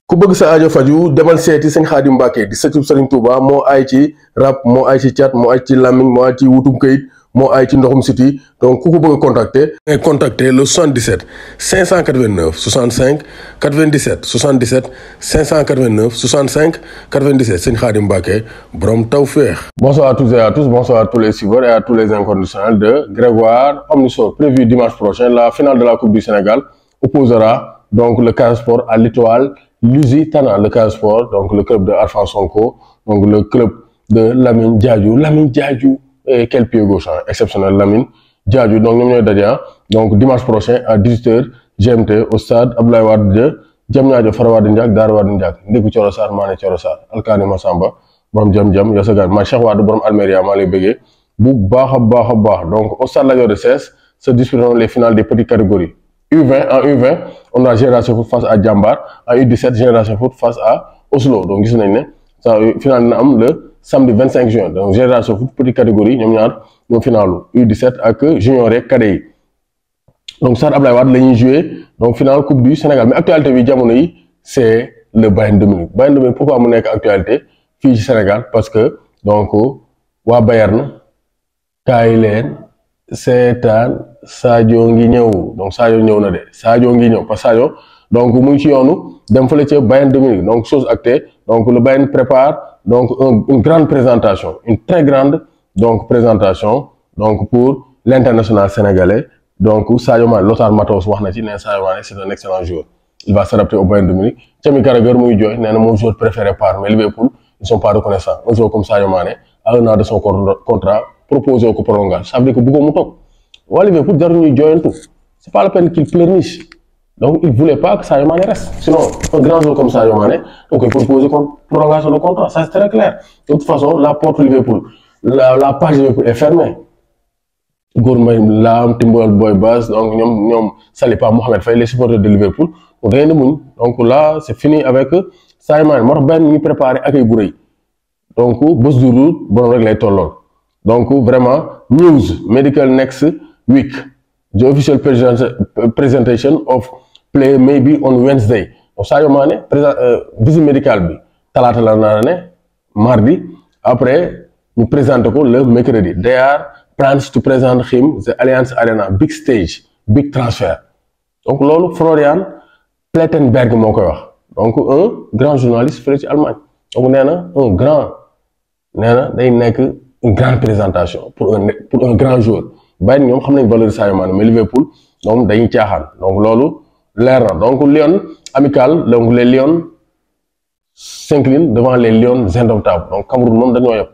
ku bëgg sa aajo faju demal seeti sëñ Xaadim Mbàkke di sëtub Sëriñ Tuuba moo aay ci rab moo aay ci cat moo aay ci làmmiñ moo aay ci wutum këyit moo aay ci ndoxum siti donc ku ko bëgg a contacter ngay contacter le 77 589 65 97 77 589 65 97 sëñ Xaadim Mbàkke borom tawfeex. Bonsoir à tous et à tous, bonsoir à tous les suiveurs et à tous les inconditionnels de Grégoire Omnisport. Prévu dimanche prochain, la finale de la Coupe du Sénégal opposera donc le Casa Sport à l'Étoile Lusitana, le Casa Sport, donc le club de Arfan Sonko, donc le club de Lamine Diadhiou. Lamine Diadhiou, et quel pied gauche, hein, exceptionnel Lamine Diadhiou. Donc nous sommes donc dimanche prochain à 18h GMT au stade Abdoulaye Wade de Diamniadio Fara Wade Ndiak Dar Wade Ndiak Ndiku Thioro Sarr Mané Thioro Sarr Alkane Massamba borom jam Yasagan ma Cheikh Wade borom Almeria maa lay bëggee bu baax a baax. Donc au stade Lat Dior de Cess se disputeront les finales des petites catégories. U20, en U20, on a Génération Foot face à Djambar. En U17, Génération Foot face à Oslo. Donc, vous voyez, ça final le samedi 25 juin. Donc, Génération Foot, petite catégorie, nous avons final U17 avec Junior et KDI. Donc, ça, Ablaye Wade, nous joué donc final Coupe du Sénégal. Mais actualité, c'est le Bayern de Munich. Bayern de Munich, pourquoi mon actualité fille du Sénégal? Parce que, donc, wa Bayern, Kailen, seetaan Sadio ngi ñëw donc Sadio ñëw na de Sadio ngi ñëw parce que Sadio donc mu ngi ci yoonu dem fële ca Bayern de Munich donc chose actée donc le Bayern prépare donc une grande présentation, une très grande donc présentation donc pour l'international sénégalais donc Sadio Mané Lothar Matthäus wax na ci ne Sadio Mané c'est un excellent joueur, il va s'adapter au Bayern de Munich. Jamie Carragher mu ngi jooy nee na mon joueur préféré par mais Liverpool ils sont pas reconnaissants. Un joueur comme Sadio Mané à 1 an de son contrat proposé au prolongation, ça veut dire que beaucoup de gens Liverpool jarul joyantu, c'est pas la peine qu'il pleurniche. Donc il voulait pas que Sadio Mané reste. Sinon un grand joueur comme Sadio Mané donc il propose une prolongation de contrat, ça c'est très clair. De toute façon la porte Liverpool, la page Liverpool est fermée. Gourmay Lam, Timbal Boy Bass, donc ñom Saliba Mohamed Faye, les supporters de Liverpool rien de muñ. Donc là c'est fini avec Sadio Mané moo tax benn ñu préparé accueil bu reuy. Donc bés du route bon rek lay tollol. Donc vraiment news medical next week. The official presentation of play maybe on Wednesday. Donc Sadio Mané visite médicale bi talaata la naa mardi après ñu présenter ko le mercredi. They are plans to present him the Allianz Arena big stage big transfer. Donc loolu Florian Plettenberg moo koy wax. Donc un grand journaliste fële ci Allemagne. Donc nee na un grand nee na day nekk une grande présentation pour un grand joueur. Bayern ñoom xam nañ valeur Sadio Mané mais Liverpool ñoom dañuy caaxaan donc loolu leer na. Donc Lyon amical donc les Lions s'inclinent devant les Lions indomptables. Donc Cameroun moom dañoo yëpp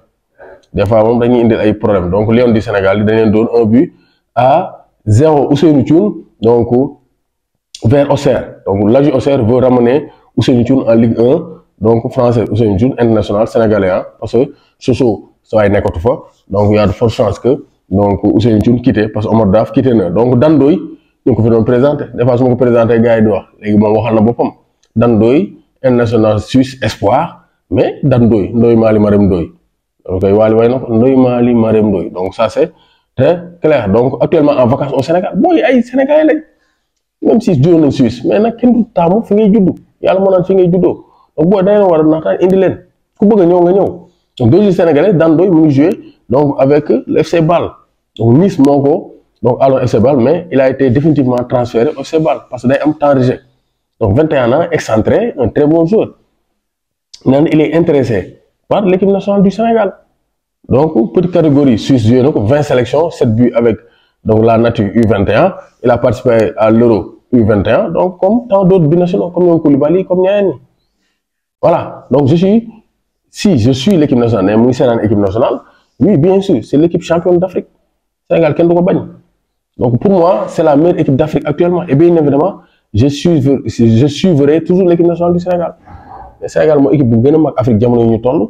des fois moom dañuy indil ay problème. Donc Lions du Sénégal yi dañ leen doon 1-0. Ousseynou Thioune donc vers Auxerre. Donc l'AJU Auxerre veut ramener Ousseynou Thioune en Ligue 1 donc français Ousseynou Thioune international sénégalais parce que Soso ça va nekkatu fa donc il y a de fortes chances que donc Ousseynou Thioune quitté parce que Omar Daf quitté na. Donc Dan Ndoye ñu ko fi doon présenté des fois su ma ko présenté gars yi di wax léegi moom waxal na boppam Dan Ndoye international suisse espoir mais Dan Ndoye Mali Marème Ndoye donc Wally way na ko Ndoye Mali Marème Ndoye. Donc ça c'est très clair. Donc actuellement en vacances au Sénégal booy ay Sénégalais lañ même si jóge nañ Suisse mais nag kenn du taamu fi ngay juddu yàlla moo naan fi ngay juddoo donc booy dañoo war a naxtaan indi leen ku bëgg a ñëw nga ñëw. Donc deux Sénégalais Dan Ndoye mu ngi joué donc avec le FC Bâle. Donc Nice moo ko donc alors FC Bâle mais il a été définitivement transféré au FC Bâle parce que day am temps de jeu. Donc 21 ans excentré, un très bon joueur. Il est intéressé par l'équipe nationale du Sénégal. Donc petite catégorie suisse joué donc 20 sélections, 7 buts avec donc la nature U21. Il a participé à l'Euro U21 donc comme tant d'autres binationaux comme Yon Koulibaly comme Niani. Voilà. Donc si je suis l'équipe nationale, moi c'est l'équipe nationale, oui bien sûr, c'est l'équipe championne d'Afrique. Sénégal kenn du ko bañ. Donc pour moi, c'est la meilleure équipe d'Afrique actuellement. Et bien évidemment, je suivrai toujours l'équipe nationale du Sénégal. Le Sénégal mooy équipe bu gën a mag Afrique jamono yi ñu toll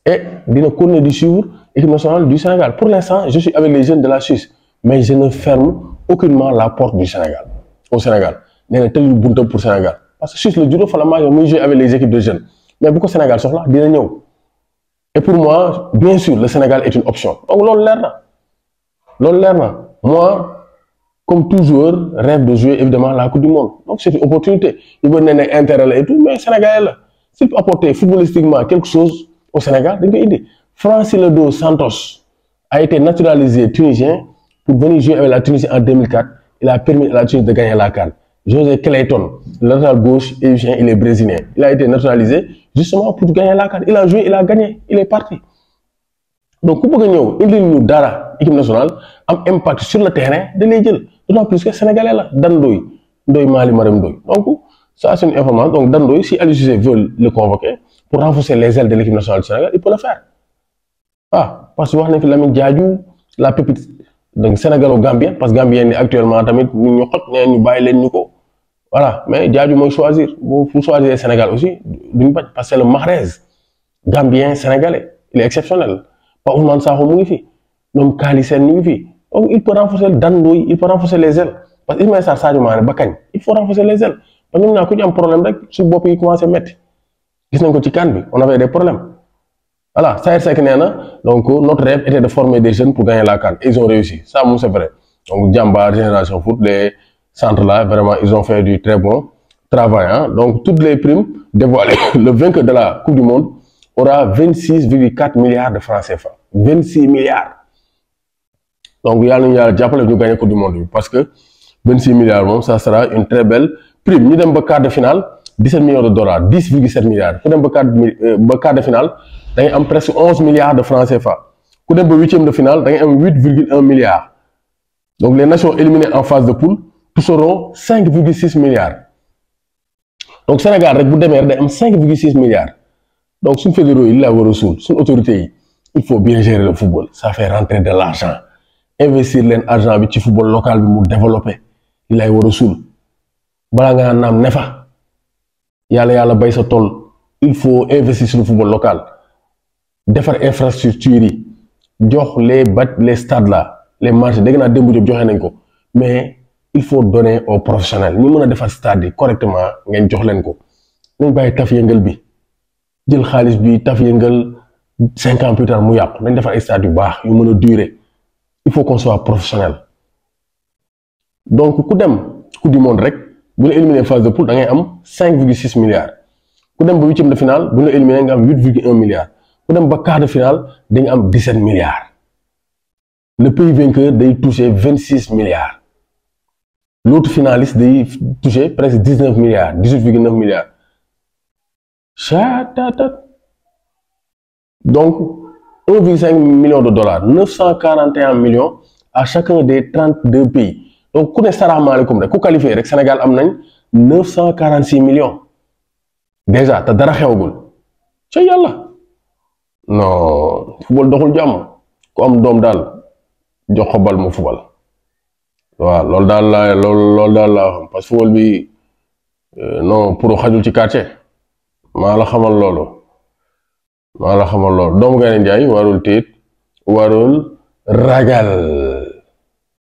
et dina continuer di suivre l'équipe nationale du Sénégal. Pour l'instant, je suis avec les jeunes de la Suisse, mais je ne ferme aucunement la porte du Sénégal. Au Sénégal, nee na tëjul buntam pour Sénégal parce que Suisse le judo fa la maa muy jouer avec les équipes de jeunes. Mais bu ko Sénégal soxla dina ñëw. Et pour moi, bien sûr, le Sénégal est une option. Donc loolu leer na. Moi comme tout joueur, rêve de jouer évidemment la Coupe du Monde. Donc c'est une opportunité. Il veut un intérêt et tout, mais Sénégalais là. S'il peut apporter footballistiquement quelque chose au Sénégal, il peut aider. Francisco Santos a été naturalisé tunisien pour venir jouer avec la Tunisie en 2004. Il a permis à la Tunisie de gagner la CAN. José Clayton, latéral gauche, il est brésilien. Il a été naturalisé justement pour gagner la CAN. Il a joué, il a gagné, il est parti. Donc, pour que il nous dara équipe nationale a un impact sur le terrain de l'Égypte. D'autant plus que les Sénégalais là, Dandoy, Ndoy Mali Marem Ndoy. Donc, ça c'est une information. Donc, Dandoy, si Aliou Cissé veut le convoquer pour renforcer les ailes de l'équipe nationale du Sénégal, il peut le faire. Ah, parce que vous Lamine Diadou, la pépite donc Sénégalo-Gambien, parce que Gambien actuellement, nous voilà, mais Diadou moi choisir. Vous choisir le Sénégal aussi, parce que c'est le Mahrez, Gambien sénégalais, il est exceptionnel. Pas Ousmane Sakho Mouifi, donc Kalisen Mouifi. Donc il peut renforcer le Dandoy, il peut renforcer les ailes. Parce qu'il ça Sadio Mané Bakane, il faut renforcer les ailes. Parce que nous avons un problème sur le bop qui commence à mettre. On avait des problèmes. Voilà, ça c'est que donc notre rêve était de former des jeunes pour gagner la CAN. Ils ont réussi, ça c'est vrai. Donc Djamba, Génération Foot, les centres là, vraiment ils ont fait du très bon travail. Hein? Donc toutes les primes dévoilées, le vainqueur de la Coupe du Monde aura 26,4 milliards de francs CFA. 26 milliards. Donc il y a déjà gagner la Coupe du Monde parce que 26 milliards, ça sera une très belle prime. Nous avons quart de finale, 17 millions de dollars, 10,7 milliards. Nous avons quart de finale, nous avons presque 11 milliards de francs CFA. Nous avons huitième de finale, nous avons 8,1 milliards. Donc les nations éliminées en phase de poule toucheront 5,6 milliards. Donc Sénégal, avec Boudémer, nous avons 5,6 milliards. Donc si on fait il a son autorité, il faut bien gérer le football. Ça fait rentrer de l'argent. Investir l'argent dans le football local pour développer. Il a reçu. Balanga nam nefa. Yalla bay sa tol. Il faut investir sur le football local. Défaire infrastructure yi. Jox les stades là, les marchés dégg na dembu job joxé nañ ko. Mais il faut donner aux professionnels. Ñi mëna défar stade correctement ngeen jox leen ko. Nañ bay taf yëngal bi. Jël xaliss bi taf yëngal 5 ans plus tard mu yaq. Nañ défar stade yu baax yu mëna durer. Il faut qu'on soit professionnel. Donc, coup du monde, rek, vous éliminer la phase de poule, vous avez 5,6 milliards. Coup dem 8e de finale, vous éliminer 8,1 milliards. Coup dem quart de finale, vous avez 17 milliards. Le pays vainqueur doit toucher 26 milliards. L'autre finaliste doit toucher presque 19 milliards, 18,9 milliards. Donc, 1,5 million de dollars, 941 millions à chacun des 32 pays. Donc, quand on est qualifié, le Sénégal a 946 millions. Déjà, tu as déjà fait. C'est yalla. Non, le football doxul jàmm. Comme dom dal, jox ko bal mu football. Waaw, lool dal la parce que football bi non pour xajul ci quartier. Ma la xamal lolu. Doomu Gaynde Njaay warul tiit warul ragal